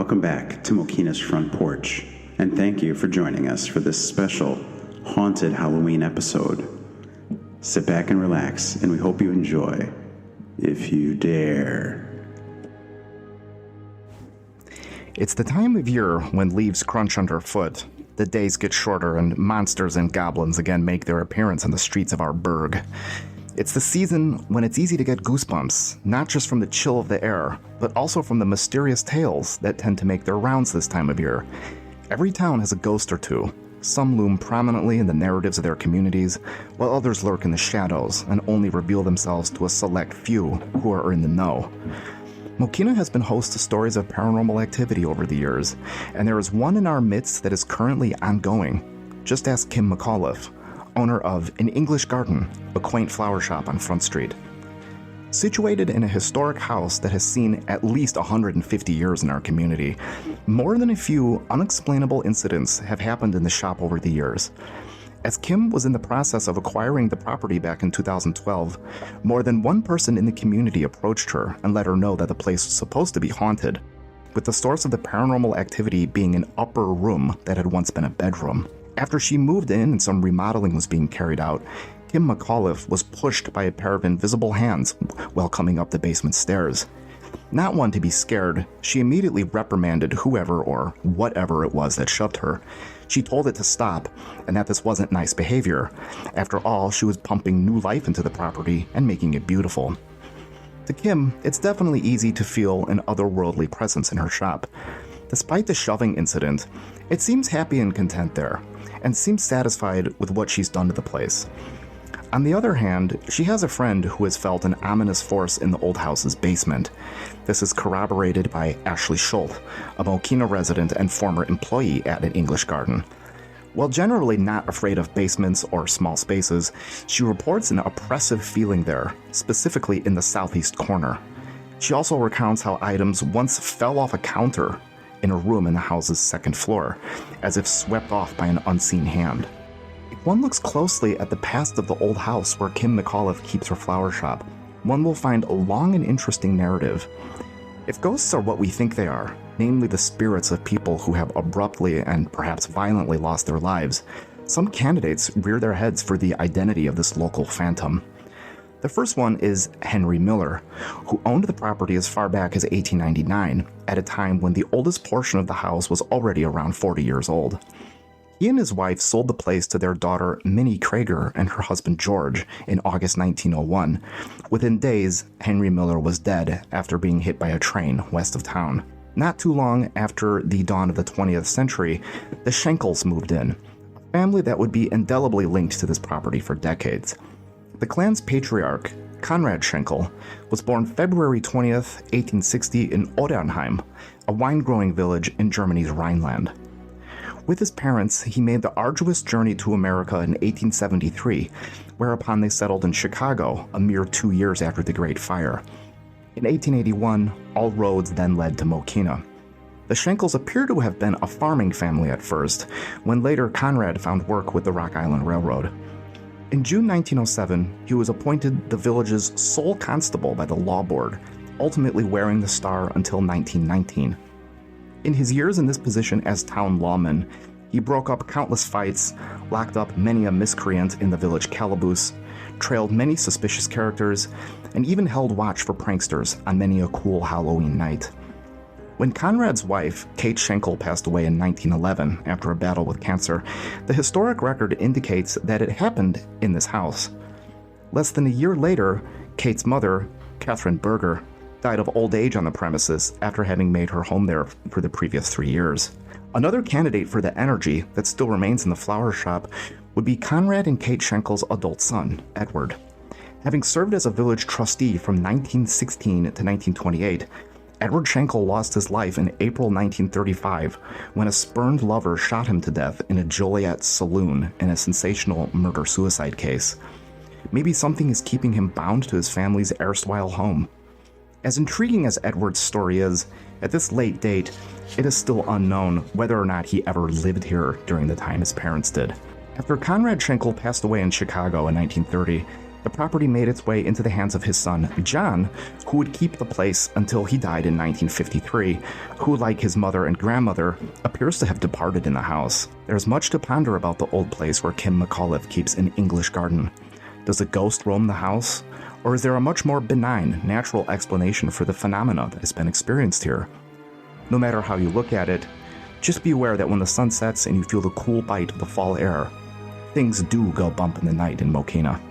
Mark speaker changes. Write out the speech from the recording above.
Speaker 1: Welcome back to Mokena's Front Porch, and thank you for joining us for this special Haunted Halloween episode. Sit back and relax, and we hope you enjoy, if you dare.
Speaker 2: It's the time of year when leaves crunch underfoot, the days get shorter, and monsters and goblins again make their appearance on the streets of our burg. It's the season when it's easy to get goosebumps, not just from the chill of the air, but also from the mysterious tales that tend to make their rounds this time of year. Every town has a ghost or two. Some loom prominently in the narratives of their communities, while others lurk in the shadows and only reveal themselves to a select few who are in the know. Mokena has been host to stories of paranormal activity over the years, and there is one in our midst that is currently ongoing. Just ask Kim McAuliffe, owner of An English Garden, a quaint flower shop on Front Street. Situated in a historic house that has seen at least 150 years in our community, more than a few unexplainable incidents have happened in the shop over the years. As Kim was in the process of acquiring the property back in 2012, more than one person in the community approached her and let her know that the place was supposed to be haunted, with the source of the paranormal activity being an upper room that had once been a bedroom. After she moved in and some remodeling was being carried out, Kim McAuliffe was pushed by a pair of invisible hands while coming up the basement stairs. Not one to be scared, she immediately reprimanded whoever or whatever it was that shoved her. She told it to stop, and that this wasn't nice behavior. After all, she was pumping new life into the property and making it beautiful. To Kim, it's definitely easy to feel an otherworldly presence in her shop. Despite the shoving incident, it seems happy and content there, and seems satisfied with what she's done to the place. On the other hand, she has a friend who has felt an ominous force in the old house's basement. This is corroborated by Ashley Schultz, a Mokena resident and former employee at An English Garden. While generally not afraid of basements or small spaces, she reports an oppressive feeling there, specifically in the southeast corner. She also recounts how items once fell off a counter in a room in the house's second floor, as if swept off by an unseen hand. If one looks closely at the past of the old house where Kim McAuliffe keeps her flower shop, one will find a long and interesting narrative. If ghosts are what we think they are, namely the spirits of people who have abruptly and perhaps violently lost their lives, some candidates rear their heads for the identity of this local phantom. The first one is Henry Miller, who owned the property as far back as 1899, at a time when the oldest portion of the house was already around 40 years old. He and his wife sold the place to their daughter Minnie Krager and her husband George in August 1901. Within days, Henry Miller was dead after being hit by a train west of town. Not too long after the dawn of the 20th century, the Schenkels moved in, a family that would be indelibly linked to this property for decades. The clan's patriarch, Conrad Schenkel, was born February 20th, 1860 in Odernheim, a wine-growing village in Germany's Rhineland. With his parents, he made the arduous journey to America in 1873, whereupon they settled in Chicago a mere 2 years after the Great Fire. In 1881, all roads then led to Mokena. The Schenkels appear to have been a farming family at first, when later Conrad found work with the Rock Island Railroad. In June 1907, he was appointed the village's sole constable by the law board, ultimately wearing the star until 1919. In his years in this position as town lawman, he broke up countless fights, locked up many a miscreant in the village calaboose, trailed many suspicious characters, and even held watch for pranksters on many a cool Halloween night. When Conrad's wife, Kate Schenkel, passed away in 1911 after a battle with cancer, the historic record indicates that it happened in this house. Less than a year later, Kate's mother, Catherine Berger, died of old age on the premises after having made her home there for the previous 3 years. Another candidate for the energy that still remains in the flower shop would be Conrad and Kate Schenkel's adult son, Edward. Having served as a village trustee from 1916 to 1928, Edward Schenkel lost his life in April 1935 when a spurned lover shot him to death in a Joliet saloon in a sensational murder-suicide case. Maybe something is keeping him bound to his family's erstwhile home. As intriguing as Edward's story is, at this late date, it is still unknown whether or not he ever lived here during the time his parents did. After Conrad Schenkel passed away in Chicago in 1930, The property made its way into the hands of his son, John, who would keep the place until he died in 1953, who, like his mother and grandmother, appears to have departed in the house. There's much to ponder about the old place where Kim McAuliffe keeps an English garden. Does a ghost roam the house? Or is there a much more benign, natural explanation for the phenomena that has been experienced here? No matter how you look at it, just be aware that when the sun sets and you feel the cool bite of the fall air, things do go bump in the night in Mokena.